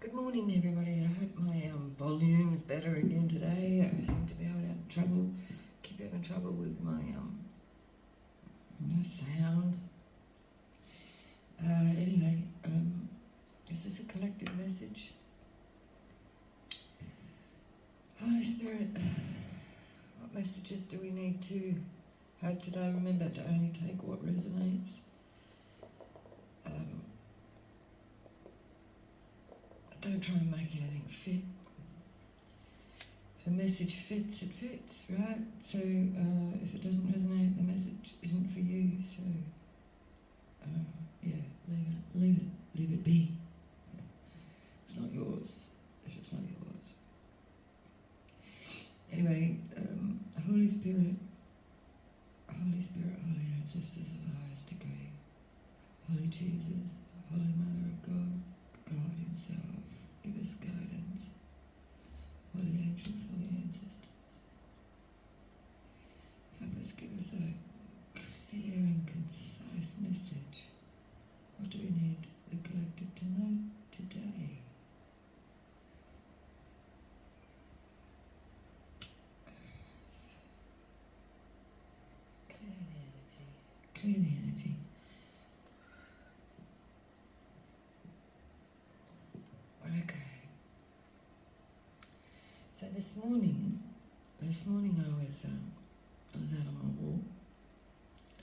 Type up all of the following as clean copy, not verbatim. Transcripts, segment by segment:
Good morning, everybody. I hope my volume's better again today. I seem to be keep having trouble with my sound. Anyway, this is a collective message. Holy Spirit, what messages do we need to have today? Remember to only take what resonates. Don't try and make anything fit. If the message fits, it fits, right? So if it doesn't resonate, the message isn't for you. So yeah, leave it be. It's not yours if it's not yours. Anyway, Holy Spirit, Holy Ancestors of the highest degree, Holy Jesus, Holy Mother of God, God Himself, give us guidance. Holy angels, holy ancestors, help us, give us a clear and concise message. What do we need the collective to know today? Clear the energy. Okay. So this morning I was out on my walk,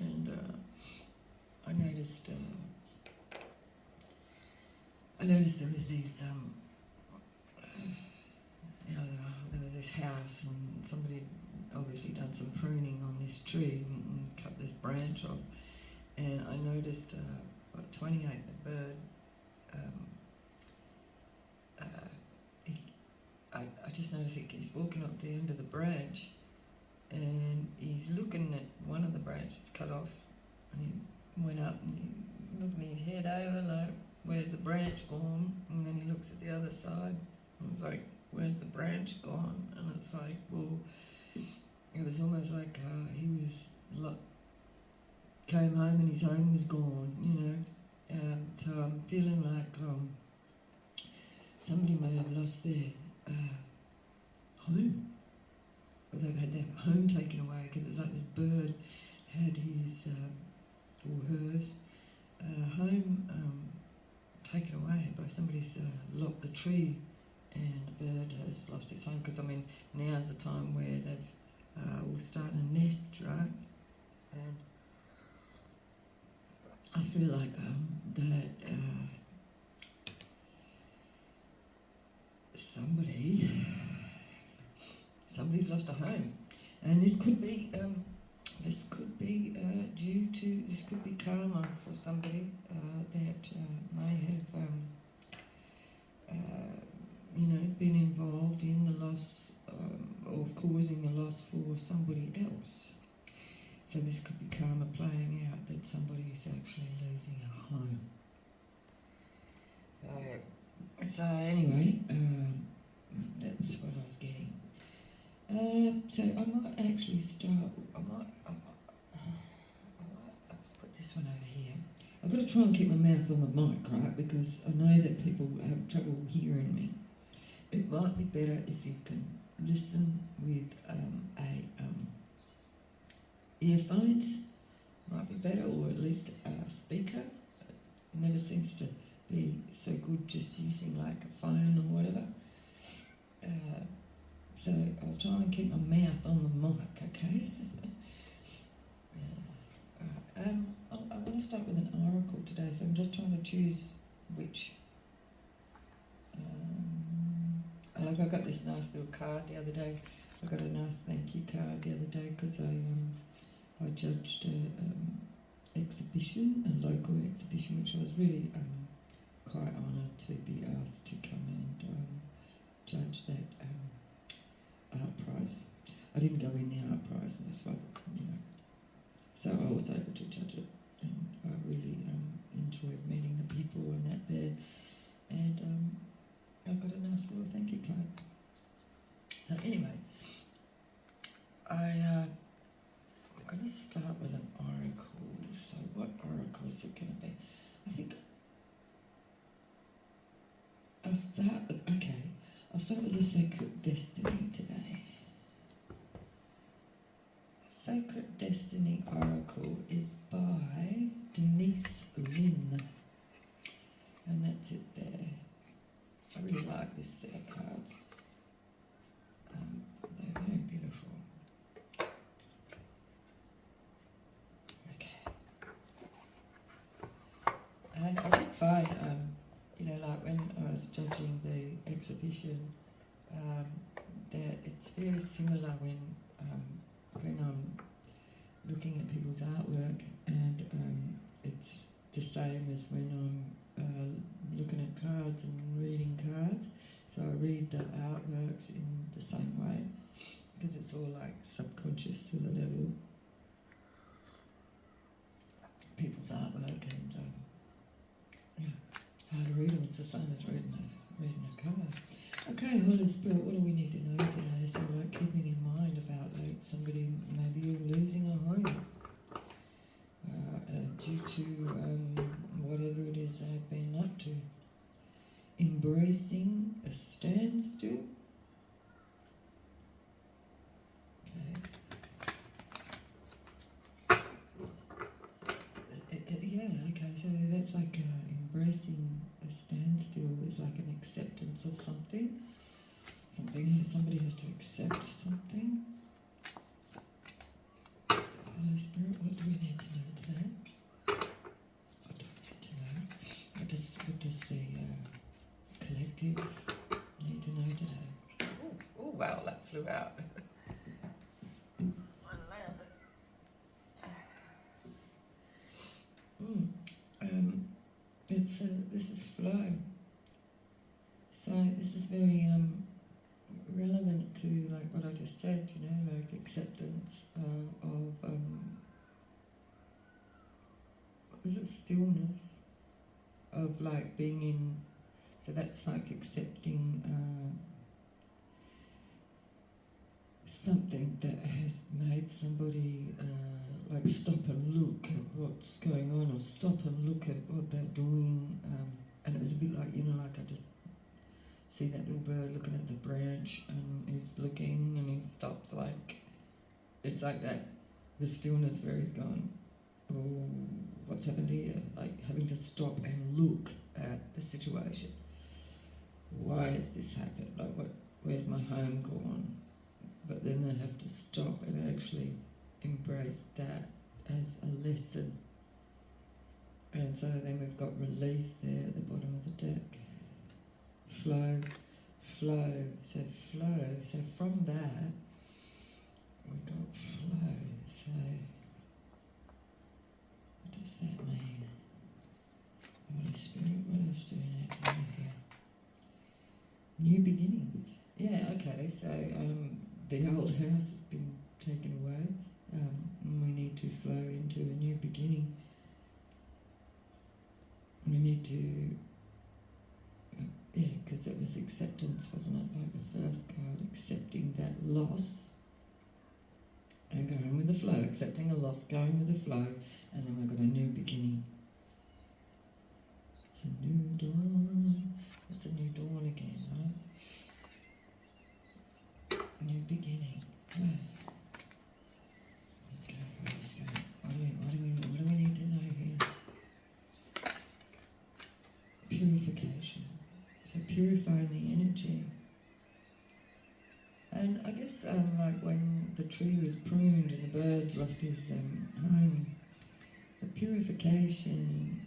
and I noticed there was these there was this house, and somebody had obviously done some pruning on this tree and cut this branch off, and I noticed 28 the bird. I just noticed he's walking up the end of the branch, and he's looking at one of the branches cut off, and he went up and he looking his head over like, where's the branch gone? And then he looks at the other side and was like, where's the branch gone? And it's like, well, it was almost like he was came home and his home was gone, you know. So I'm feeling like somebody may have lost their home, or they've had their home taken away, because it was like this bird had his or hers home taken away by somebody's lopped the tree, and the bird has lost its home. Because I mean, now's the time where they've all starting a nest, right? And I feel like that somebody's lost a home, and this could be this could be karma for somebody that may have been involved in the loss or causing a loss for somebody else. So this could be karma playing out, that somebody is actually losing a home. So anyway, that's what I was getting. So I might actually start. I might put this one over here. I've got to try and keep my mouth on the mic, right? Because I know that people have trouble hearing me. It might be better if you can listen with earphones. Might be better, or at least a speaker. It never seems to be so good just using like a phone or whatever. So I'll try and keep my mouth on the mic, okay? Alright. I want to start with an oracle today, so I'm just trying to choose which. I got this nice little card the other day. I got a nice thank you card the other day because I judged a exhibition, a local exhibition, which I was really quite honoured to be asked to come and judge that art prize. I didn't go in the art prize, and that's why, so I was able to judge it, and I really enjoyed meeting the people and that there, and I got a nice little thank you card. So anyway, I'm going to start with an oracle. So what oracle is it going to be? I think I'll start with the Sacred Destiny today. Sacred Destiny Oracle is by Denise Lynn, and that's it there. I really like this set of cards. They're very beautiful. Okay. And I did find, like when I was judging the exhibition, that it's very similar when I'm looking at people's artwork, and it's the same as when I'm looking at cards and reading cards. So I read the artworks in the same way, because it's all like subconscious to the level. People's artwork, and how to read them. It's the same as reading a card. Okay, Holy Spirit, what do we need to know today? So, like, keeping in mind about like somebody maybe losing a home due to whatever it is they've been up to. Embracing a standstill. Okay. Okay, so that's like embracing a standstill is like an acceptance of something. Somebody has to accept something. Holy Spirit, what do we need to know today? What do we need to know? What does the collective need to know today? Oh wow, that flew out. This is flow. So this is very relevant to like what I just said, like acceptance of is it stillness of like being in. So that's like accepting something that has made somebody like stop and look at what's going on, or stop and look at what they're doing, and it was a bit like, like I just see that little bird looking at the branch, and he's looking and he stopped, like it's like that, the stillness where he's gone, oh, what's happened here, like having to stop and look at the situation. Why has this happened? Like where's my home gone? But then they have to stop and actually embrace that as a lesson. And so then we've got release there at the bottom of the deck. Flow. So flow. So from that, we've got flow. So what does that mean? Holy Spirit, what else do we need to know here? New beginnings. Yeah, okay, so the old house has been taken away, and we need to flow into a new beginning. We need to, because it was acceptance, wasn't it? Like the first card, accepting that loss and going with the flow, accepting a loss, going with the flow, and then we've got a new beginning. It's a new dawn. It's a new dawn again, right? New beginning. Okay, what do we need to know here? Purification. So purifying the energy. And I guess like when the tree was pruned and the bird lost his home, the purification,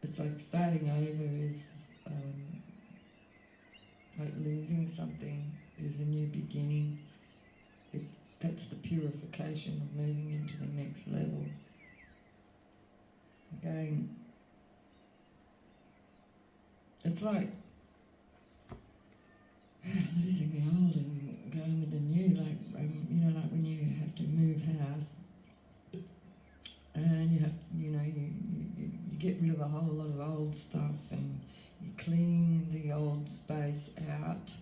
it's like starting over is like losing something is a new beginning. That's the purification of moving into the next level. Again, it's like losing the old and going with the new, like like when you have to move house and you have, you get rid of a whole lot of old stuff and you clean the old space out,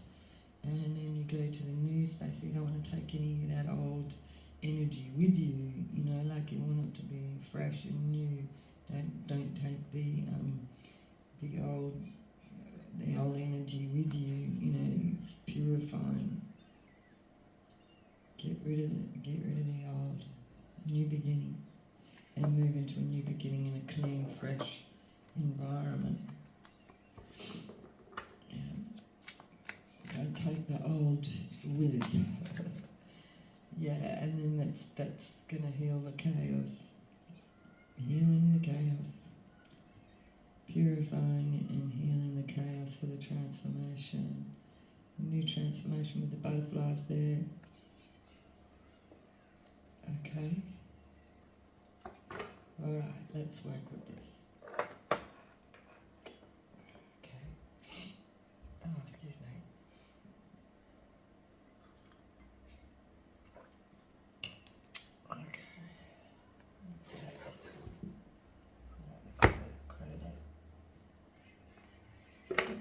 and then you go to the new space. You don't want to take any of that old energy with you, like you want it to be fresh and new. Don't take the old beginning and move into a new beginning in a clean, fresh environment. Don't take the old with it. Yeah, and then that's going to heal the chaos. Healing the chaos. Purifying and healing the chaos for the transformation. A new transformation with the butterflies there. Okay. Alright, let's work with this. Okay. Oh, excuse me. Okay. Yes.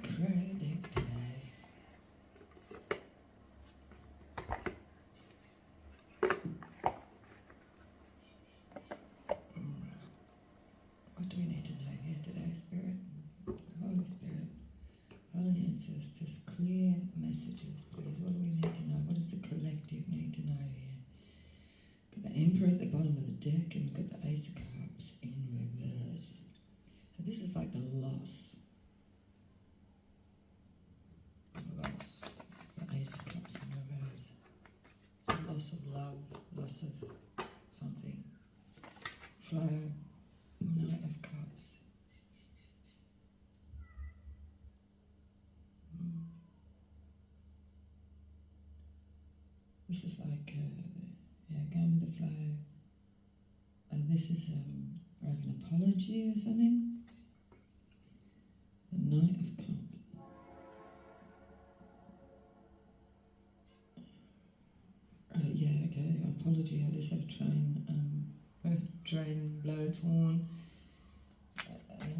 Credit today. What do we need to know here today, Spirit? Holy Spirit, Holy Ancestors, clear messages, please. What do we need to know? What does the collective need to know here? Got the Emperor at the bottom of the deck and we've got the Ace of Cups in reverse. So this is like the loss. Loss. The Ace of Cups in reverse. It's a loss of love, loss of something. Flow. Knight of Cups. This is like, going with the flow. This is like an apology or something. The Knight of Cups. Yeah, okay, apology, I just had a train blow its horn.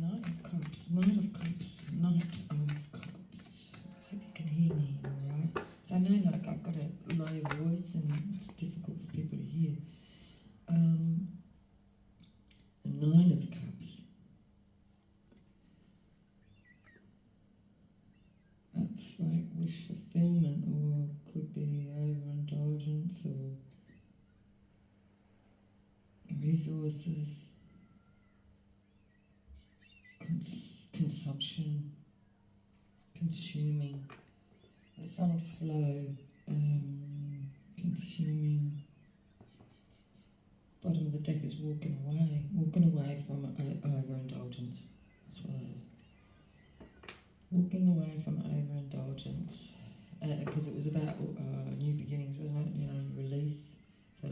Knight of Cups, Knight of Cups, Knight of Cups. I hope you can hear me, alright? So I know like I've got a low voice and it's difficult for people to hear. The Nine of Cups. That's like wish fulfillment or could be overindulgence or resources. Consumption, consuming, it's on flow, consuming. Bottom of the deck is walking away from overindulgence. That's what it is. Walking away from overindulgence, because it was about new beginnings, wasn't it? You know, release, the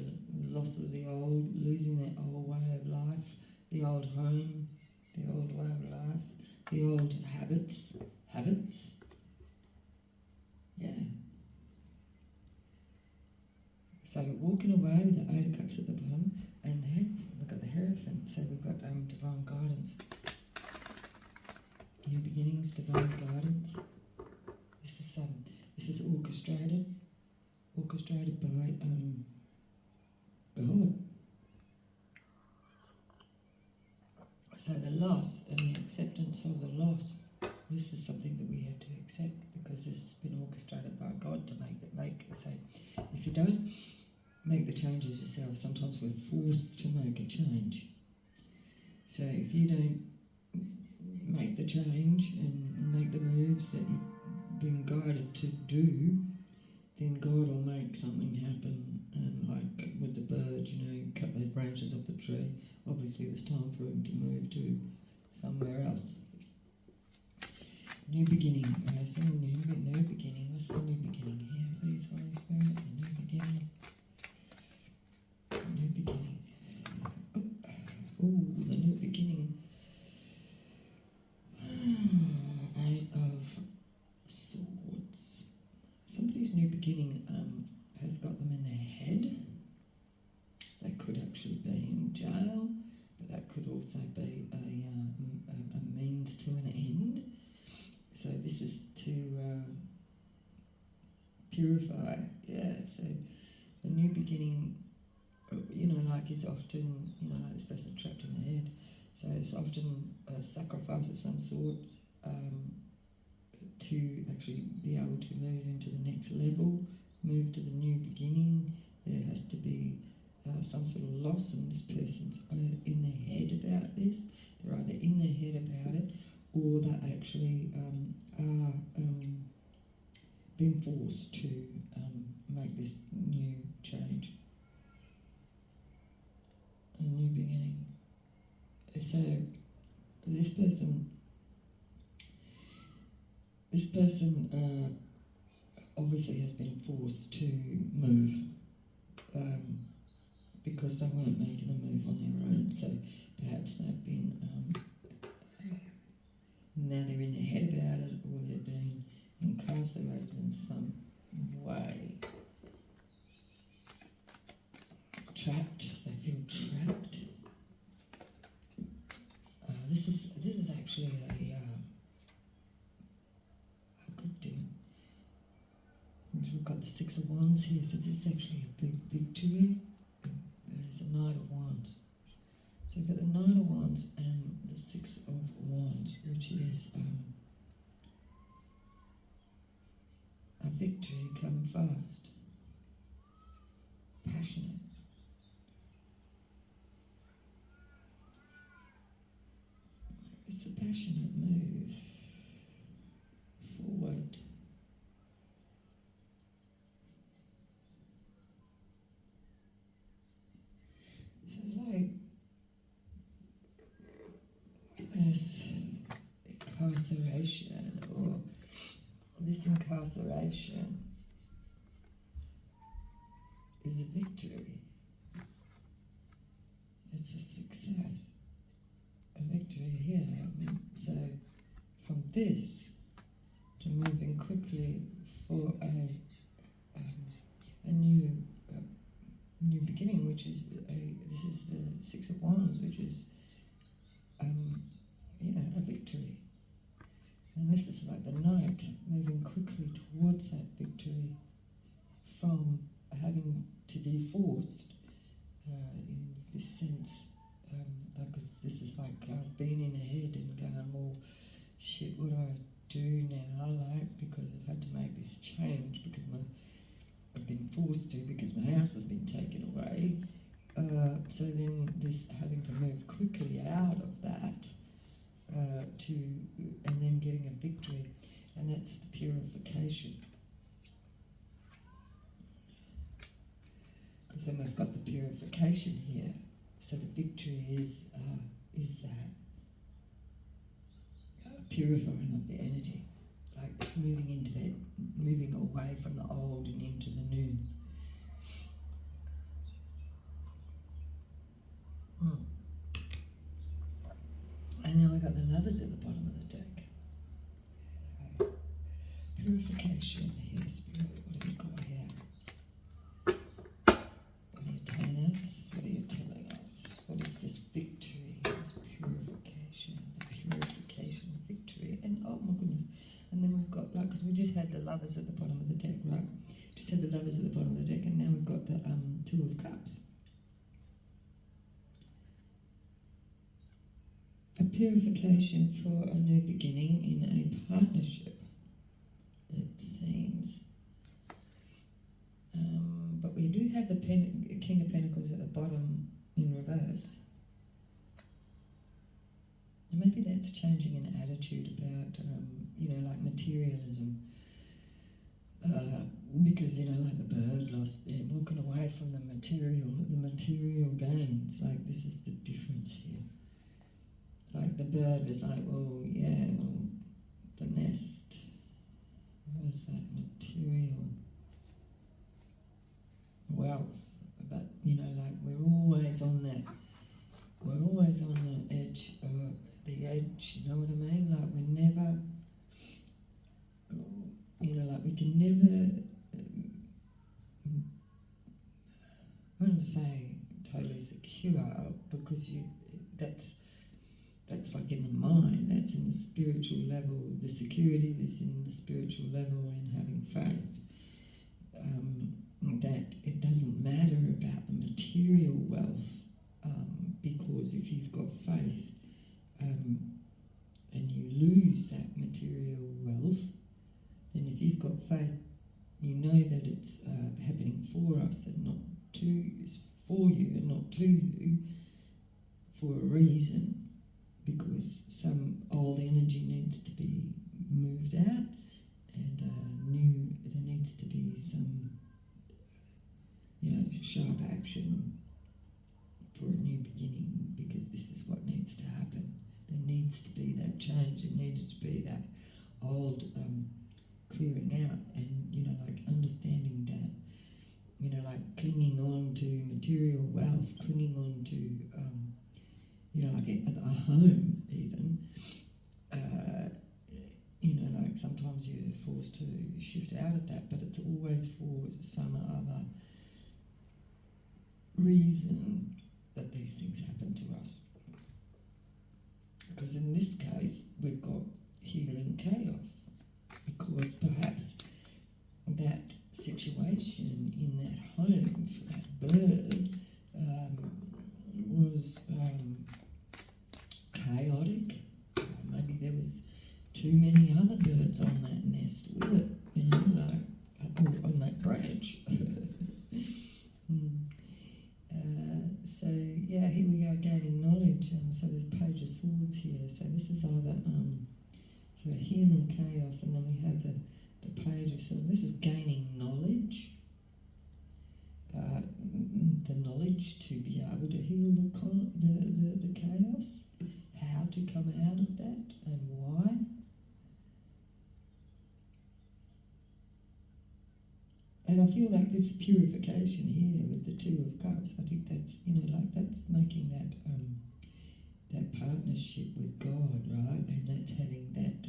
loss of the old, losing that old way of life, the old home. The old way of life, the old habits, yeah. So walking away with the Eight of Cups at the bottom, and we've got the Hierophant, so we've got divine guidance, new beginnings, divine guidance. This is orchestrated by God. So the loss and the acceptance of the loss, this is something that we have to accept because this has been orchestrated by God to make. So if you don't make the changes yourself, sometimes we're forced to make a change. So if you don't make the change and make the moves that you've been guided to do, then God will make something happen. And like with the bird, you know, cut those branches off the tree. Obviously it was time for him to move to somewhere else. New beginning. So new beginning. What's the new beginning here, please, Holy Spirit? A new beginning. New beginning. Oh, the new beginning. Eight of Swords. Somebody's new beginning has got them in their head. They could actually be in jail, but that could also be a means to an end. So this is to purify, yeah. So the new beginning, you know, like is often, you know, like this person trapped in the head. So it's often a sacrifice of some sort to actually be able to move into the next level, move to the new beginning. There has to be some sort of loss, and this person's in their head about this. They're either in their head about it, or they actually are being forced to make this new change, a new beginning. So this person obviously has been forced to move because they weren't making the move on their own. So perhaps they've been now they're in their head about it, or they're being incarcerated in some way. Trapped. They feel trapped. This is actually a good thing. We've got the Six of Wands here, so this is actually a big victory. There's a Knight of Wands. So we've got the Knight of Wands and the Six of Wands, which is a victory come fast, passionate. It's a passionate move forward. So it's like this incarceration, or this incarceration is a victory. It's a success. A victory here. So from this to moving quickly for a new beginning, which is this is the Six of Wands, which is a victory. And this is like the Knight moving quickly towards that victory from having to be forced in this sense. Because this is like being in a head and going, well, shit, what do I do now? Because I've had to make this change because I've been forced to, because my house has been taken away. So then this having to move quickly out of that and then getting a victory, and that's the purification. Because then we've got the purification here. So the victory is that purifying of the energy, like moving into that, moving away from the old and into the new. And then we've got the Lovers at the bottom of the deck. Purification here, Spirit. What have we got here? What are you telling us? What are you telling us? What is this victory? This purification, victory, and oh my goodness! And then we've got because we just had the Lovers at the bottom of the deck, right? Just had the Lovers at the bottom of the deck, and now we've got the Two of Cups. A purification for a new beginning in a partnership, it seems. But we do have the King of Pentacles at the bottom in reverse. And maybe that's changing an attitude about, like materialism. Because, like the bird walking away from the material gains. Like, this is the difference here. Like, the bird was like, the nest. What was that? Material wealth. But, we're always on the edge, you know what I mean? Like, we're never, we can never, I wouldn't say totally secure, because that's like in the mind, that's in the spiritual level. The security is in the spiritual level, in having faith. That it doesn't matter about the material wealth, because if you've got faith and you lose that material wealth, then if you've got faith, you know that it's happening for us and not to for you. not to you for a reason, because some old energy needs to be moved out, and there needs to be some, sharp action for a new beginning, because this is what needs to happen. There needs to be that change. There needs to be that old clearing out, and understanding that, clinging on to material wealth, clinging on to a home even. Sometimes you're forced to shift out of that, but it's always for some other reason that these things happen to us. Because in this case, we've got healing chaos, because perhaps that situation in that home for that bird was chaotic. Maybe there was too many other birds on that nest with it, or on that branch. Here we go, gaining knowledge. So there's a page of swords here. So this is either healing chaos, and then we have the page of swords. This is gaining knowledge. The knowledge to be able to heal the chaos, how to come out of that, and why. And I feel like this purification here with the Two of Cups, I think that's, that's making that that partnership with God, right? And that's having that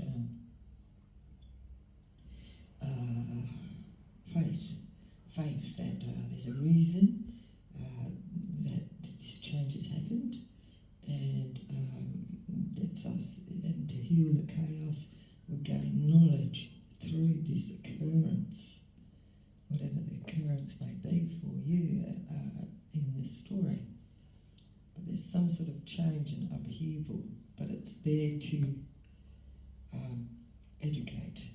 faith that there's a reason that this change has happened, and that's us. And to heal the chaos, we gain knowledge through this occurrence, whatever the occurrence may be for you in this story. But there's some sort of change and upheaval, but it's there to educate.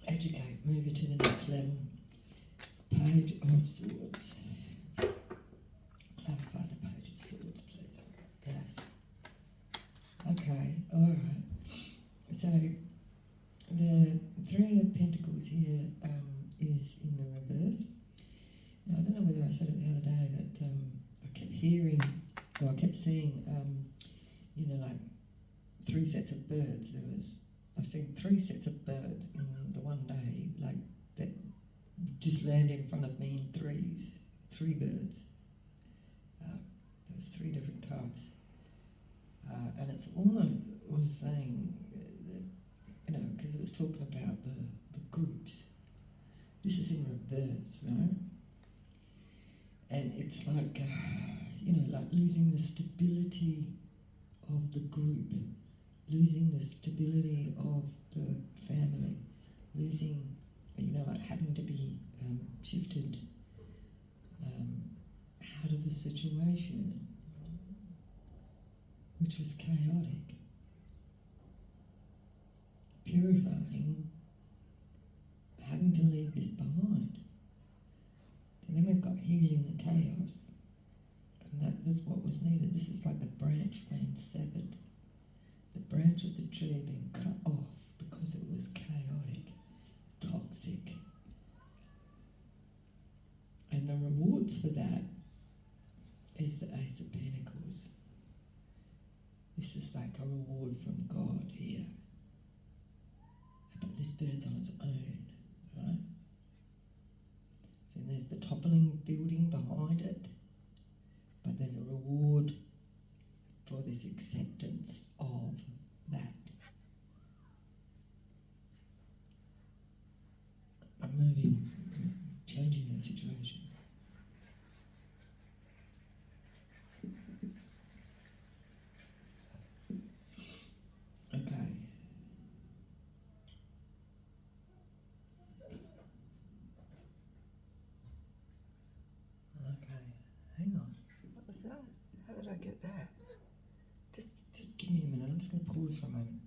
Educate, move it to the next level. Page of Swords. Clarify the Page of Swords, please. Yes. Okay, alright. So, the Three of Pentacles here is in the reverse. Now, I don't know whether I said it the other day, but I kept seeing, three sets of birds. I've seen three sets of birds in the one day, that just landed in front of me in threes. Three birds. There was three different types. And it's almost was saying, because it was talking about the groups. This is in reverse, right? And it's like losing the stability of the group, losing the stability of the family, losing, having to be shifted out of a situation which was chaotic. Purifying, having to leave this behind. So then we've got healing the chaos, and that was what was needed. This is like the branch being severed, the branch of the tree being cut off because it was chaotic, toxic. And the rewards for that is the Ace of Pentacles. This is like a reward from God here. But this bird's on its own, right? So there's the toppling building behind it, but there's a reward for this acceptance of that. I'm changing that situation. Okay. Hang on. What was that? How did I get that? Just give me a minute. I'm just going to pause for a moment.